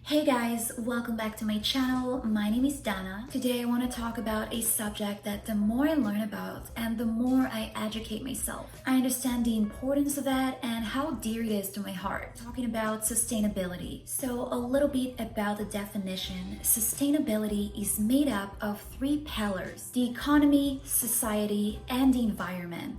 Hey guys, welcome back to my channel. My name is Dana. Today I want to talk about a subject that the more I learn about and the more I educate myself, I understand the importance of it and how dear it is to my heart. Talking about sustainability. So a little bit about the definition. Sustainability is made up of three pillars: the economy, society, and the environment.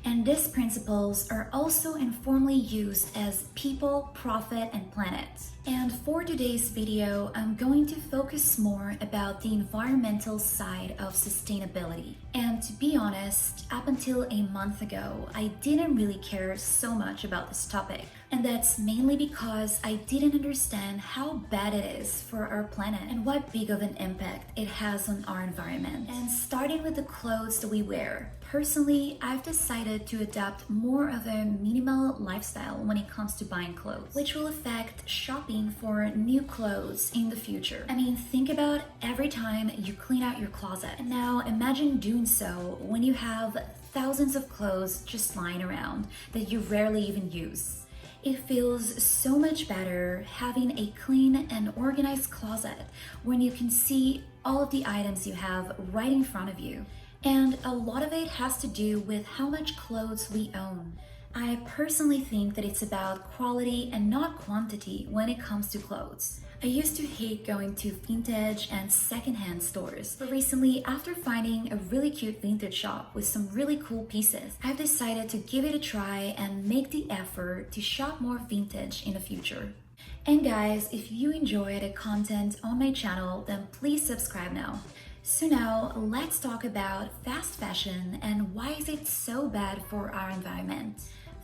And these principles are also informally used as people, profit, and planet. And for today's video, I'm going to focus more about the environmental side of sustainability. And to be honest, up until a month ago, I didn't really care so much about this topic. And that's mainly because I didn't understand how bad it is for our planet and what big of an impact it has on our environment. And starting with the clothes that we wear. Personally, I've decided to adopt more of a minimal lifestyle when it comes to buying clothes, which will affect shopping for new clothes in the future. I mean, think about every time you clean out your closet. And now imagine doing so when you have thousands of clothes just lying around that you rarely even use. It feels so much better having a clean and organized closet when you can see all of the items you have right in front of you. And a lot of it has to do with how much clothes we own. I personally think that it's about quality and not quantity when it comes to clothes. I used to hate going to vintage and secondhand stores, but recently, after finding a really cute vintage shop with some really cool pieces, I've decided to give it a try and make the effort to shop more vintage in the future. And guys, if you enjoy the content on my channel, then please subscribe now. So now, let's talk about fast fashion and why is it so bad for our environment.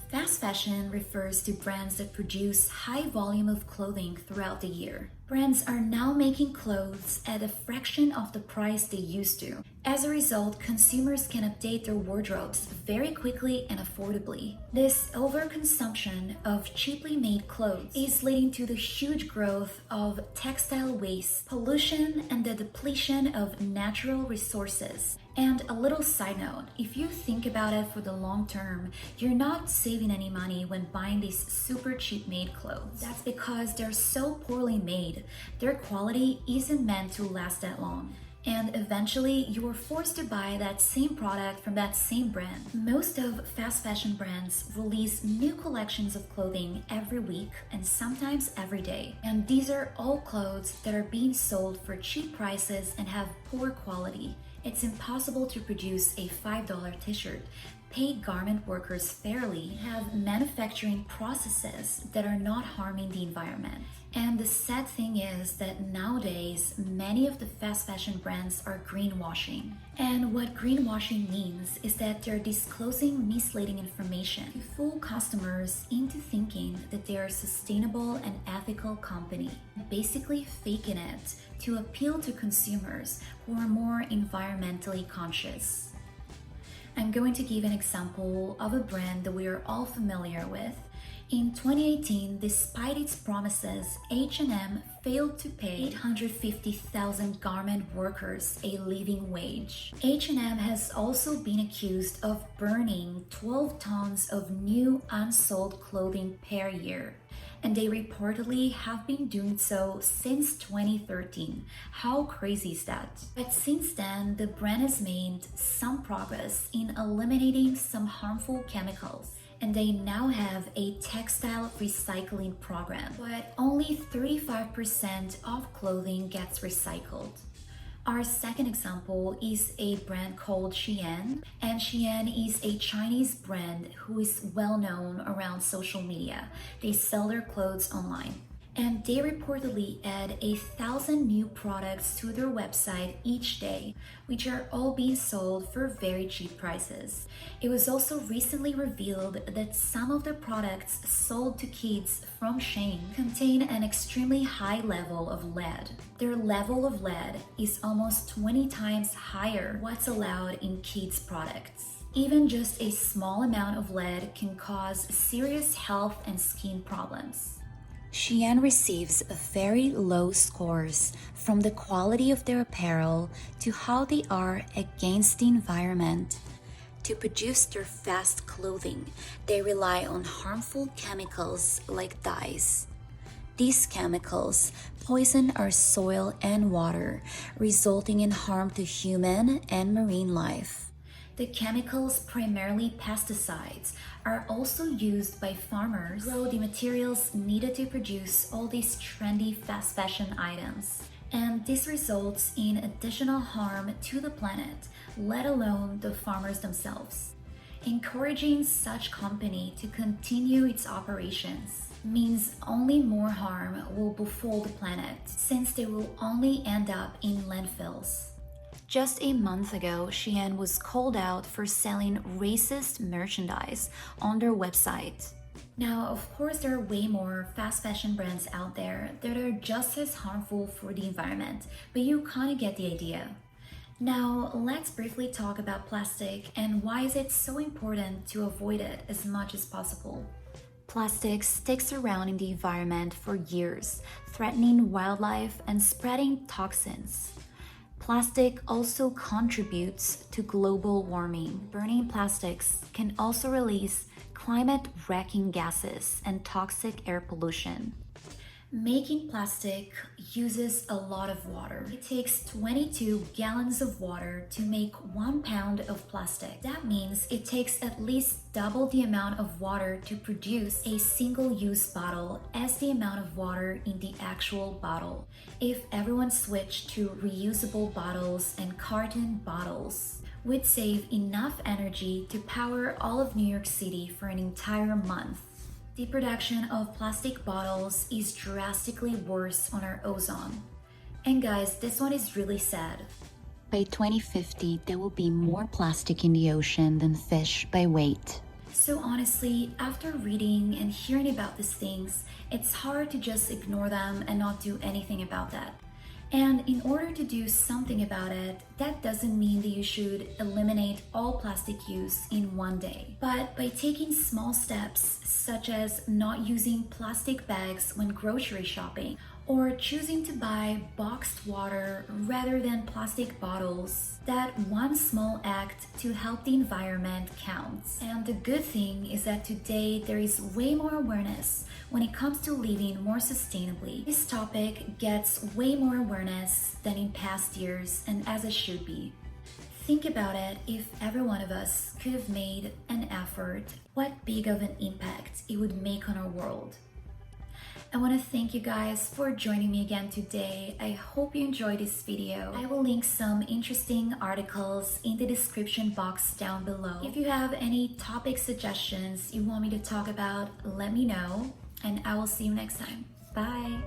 Fast fashion refers to brands that produce high volume of clothing throughout the year. Brands are now making clothes at a fraction of the price they used to. As a result, consumers can update their wardrobes very quickly and affordably. This overconsumption of cheaply made clothes is leading to the huge growth of textile waste, pollution, and the depletion of natural resources. And a little side note, if you think about it for the long term, you're not saving any money when buying these super cheap made clothes. That's because they're so poorly made. Their quality isn't meant to last that long. And eventually, you are forced to buy that same product from that same brand. Most of fast fashion brands release new collections of clothing every week and sometimes every day. And these are all clothes that are being sold for cheap prices and have poor quality. It's impossible to produce a $5 t-shirt, pay garment workers fairly, have manufacturing processes that are not harming the environment. And the sad thing is that nowadays, many of the fast fashion brands are greenwashing. And what greenwashing means is that they're disclosing misleading information to fool customers into thinking that they're a sustainable and ethical company, basically faking it to appeal to consumers who are more environmentally conscious. I'm going to give an example of a brand that we are all familiar with. In 2018, despite its promises, H&M failed to pay 850,000 garment workers a living wage. H&M has also been accused of burning 12 tons of new unsold clothing per year. And they reportedly have been doing so since 2013. How crazy is that? But since then, the brand has made some progress in eliminating some harmful chemicals. And they now have a textile recycling program, but only 35% of clothing gets recycled. Our second example is a brand called XIAN, and XIAN is a Chinese brand who is well known around social media. They sell their clothes online. And they reportedly add 1,000 new products to their website each day, which are all being sold for very cheap prices. It was also recently revealed that some of the products sold to kids from Shein contain an extremely high level of lead. Their level of lead is almost 20 times higher what's allowed in kids' products. Even just a small amount of lead can cause serious health and skin problems. XIAN receives very low scores from the quality of their apparel to how they are against the environment. To produce their fast clothing, they rely on harmful chemicals like dyes. These chemicals poison our soil and water, resulting in harm to human and marine life. The chemicals, primarily pesticides, are also used by farmers to grow the materials needed to produce all these trendy fast fashion items. And this results in additional harm to the planet, let alone the farmers themselves. Encouraging such company to continue its operations means only more harm will befall the planet, since they will only end up in landfills. Just a month ago, XIAN was called out for selling racist merchandise on their website. Now, of course, there are way more fast fashion brands out there that are just as harmful for the environment, but you kind of get the idea. Now, let's briefly talk about plastic and why is it so important to avoid it as much as possible. Plastic sticks around in the environment for years, threatening wildlife and spreading toxins. Plastic also contributes to global warming. Burning plastics can also release climate-wrecking gases and toxic air pollution. Making plastic uses a lot of water. It takes 22 gallons of water to make 1 pound of plastic. That means it takes at least double the amount of water to produce a single-use bottle as the amount of water in the actual bottle. If everyone switched to reusable bottles and carton bottles, we'd save enough energy to power all of New York City for an entire month. The production of plastic bottles is drastically worse on our ozone. And guys, this one is really sad. By 2050, there will be more plastic in the ocean than fish by weight. So honestly, after reading and hearing about these things, it's hard to just ignore them and not do anything about that. And in order to do something about it, that doesn't mean that you should eliminate all plastic use in one day. But by taking small steps, such as not using plastic bags when grocery shopping, or choosing to buy boxed water rather than plastic bottles, that one small act to help the environment counts. And the good thing is that today there is way more awareness when it comes to living more sustainably. This topic gets way more awareness than in past years, and as it should be. Think about it, if every one of us could have made an effort, what big of an impact it would make on our world. I want to thank you guys for joining me again today. I hope you enjoyed this video. I will link some interesting articles in the description box down below. If you have any topic suggestions you want me to talk about, let me know, and I will see you next time. Bye!